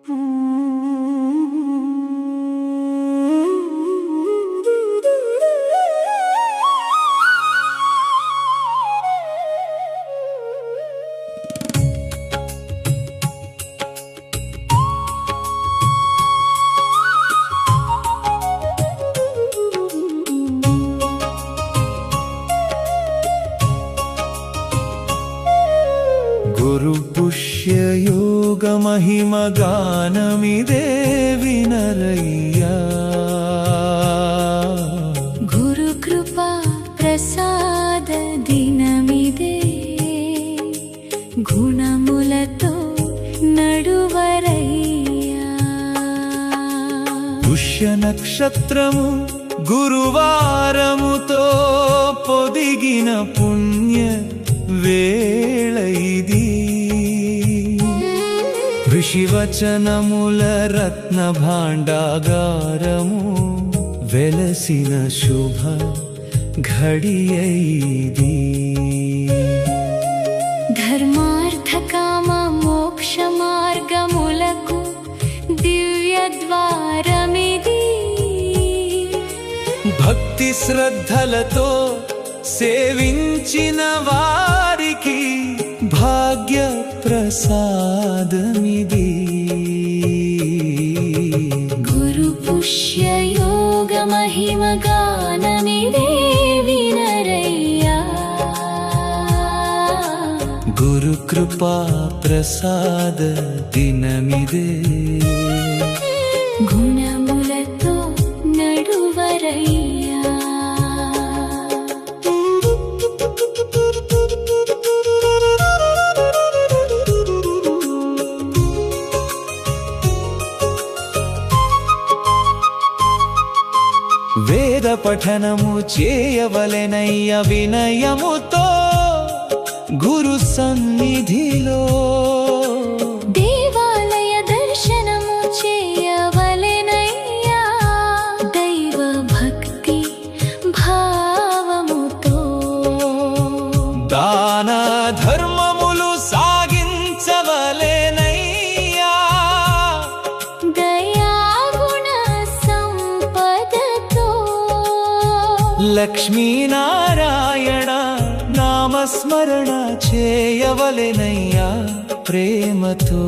గురు పుష్య యోగ మహిమ గానమిదే వినరయ్యా. గురు కృపా ప్రసాద దినమిదే, గుణములతో నడువరయ్యా. పుష్య నక్షత్రము గురువారముతో పొదిగిన పుణ్య వేళ ఇది. ఋషివచనముల రత్న భాండాగారము వెలసిన శుభ ఘడియ ఇది. ధర్మార్థ కామ మోక్ష మార్గములకు దివ్య ద్వారమిది. భక్తి శ్రద్ధలతో సేవించిన వారికి భాగ్య ప్రసాదమిది. గురు పుష్య యోగ మహిమ గానమిదే వినరయ్యా. గురు కృపా ప్రసాద దినమిదే, గుణములతో నడువరయ్యా. వేద పఠనము చేయవలెనయ్య వినయముతో గురు సన్నిధిలో. దేవాలయ దర్శనము చేయవలెనయ్యా దైవ భక్తి భావముతో. దాన ధర్మములు సాగించవలెనయ్యా దయాగుణ సంపదతో. లక్ష్మీనారాయణ నామస్మరణ చేయవలెనయ్యా ప్రేమతో.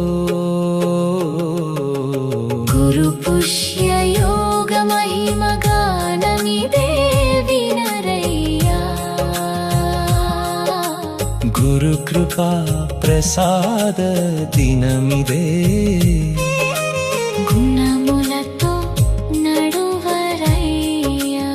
గురు పుష్య యోగ మహిమ గానమిదే వినరయ్యా. గురు కృపా ప్రసాద దినమిదే, గుణములతో నడువరయ్యా.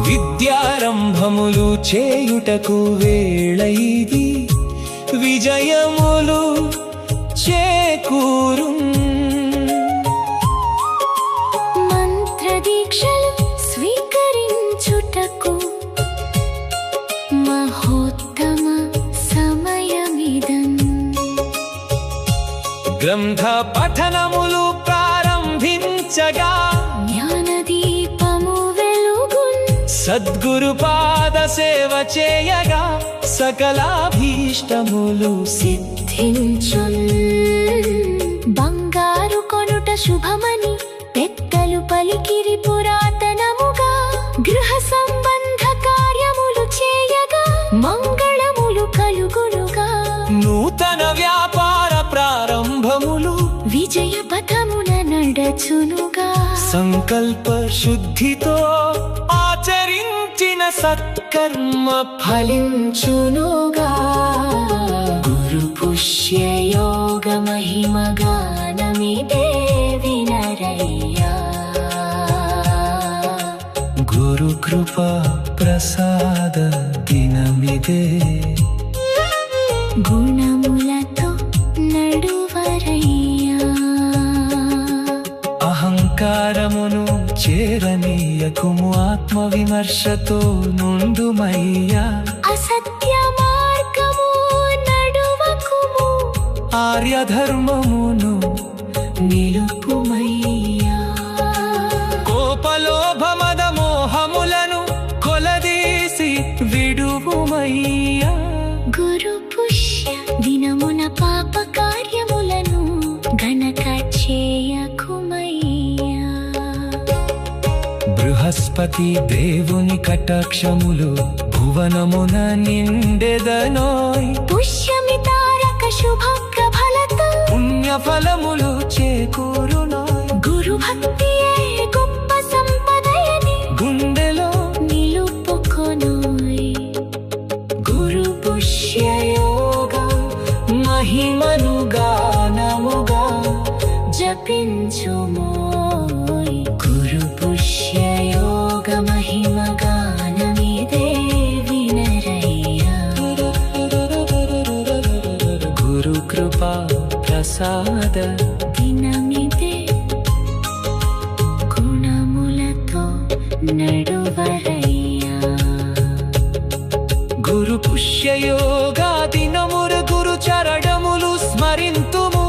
విద్యారంభములు చేయుటకు వేళ ఇది. విజయములు చేకూరు. మంత్రదీక్షలు స్వీకరించుటకు మహోత్తమ సమయమిదం. గ్రంథ పఠనములు ప్రారంభించగా జ్ఞానదీపము వెలుగున్. సద్గురు పాద సేవ చేయగా సకలాభీష్టములు సిద్ధించున్. బంగారు కొనుట శుభమని పెద్దలు పలికిరి పురాతనముగా. గృహ సంబంధ కార్యములు చేయగా మంగళములు కలుగునుగా. నూతన వ్యాపార ప్రారంభములు విజయ పథమున నడచునుగా. సంకల్ప శుద్ధితో ఆచరించిన సత్కర్మ ఫలించునుగా. గురు పుష్య యోగ మహిమ గానమిదే వినరయ్యా. గురు కృపా ప్రసాద దినమిదే, గుణములతో నడువరయ్యా. అహంకారమును చేరనీయకుము, ఆత్మ విమర్శతో నుండుమయ్యా. అసత్య మార్గము నడువకుము, ఆర్యధర్మమును నిలుపుమయ్యా. చేయకుమయ్యా. బృహస్పతి దేవుని కటాక్షములు భువనమున నిండెదనోయ్. పుష్యమి తారక శుభప్రభలతో పుణ్య ఫలములు చేకూరునోయ్. గురు భక్తియే గొప్ప సంపదయని గుండెలో నిలుపుకొనోయ్. గురు పుష్యయోగం మహిమను గానముగా జపించుమోయ్. గురు పుష్యయోగ మహిమ గానమిదే వినరయ్యా. గురు కృపా ప్రసాద దినమిదే గుణములతో నడువరయ్యా. గురు పుష్యయోగా దినముర గురు చరణములు స్మరింతుము.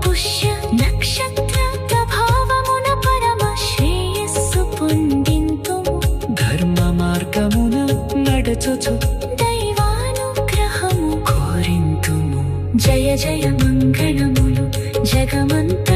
పుష్య నక్షత్ర ప్రభావమున పరమ శ్రేయస్సు పొందింతుము. ధర్మ మార్గమున నడచుచు దైవానుగ్రహము కోరింతుము. జయ జయ మంగళములు జగమంత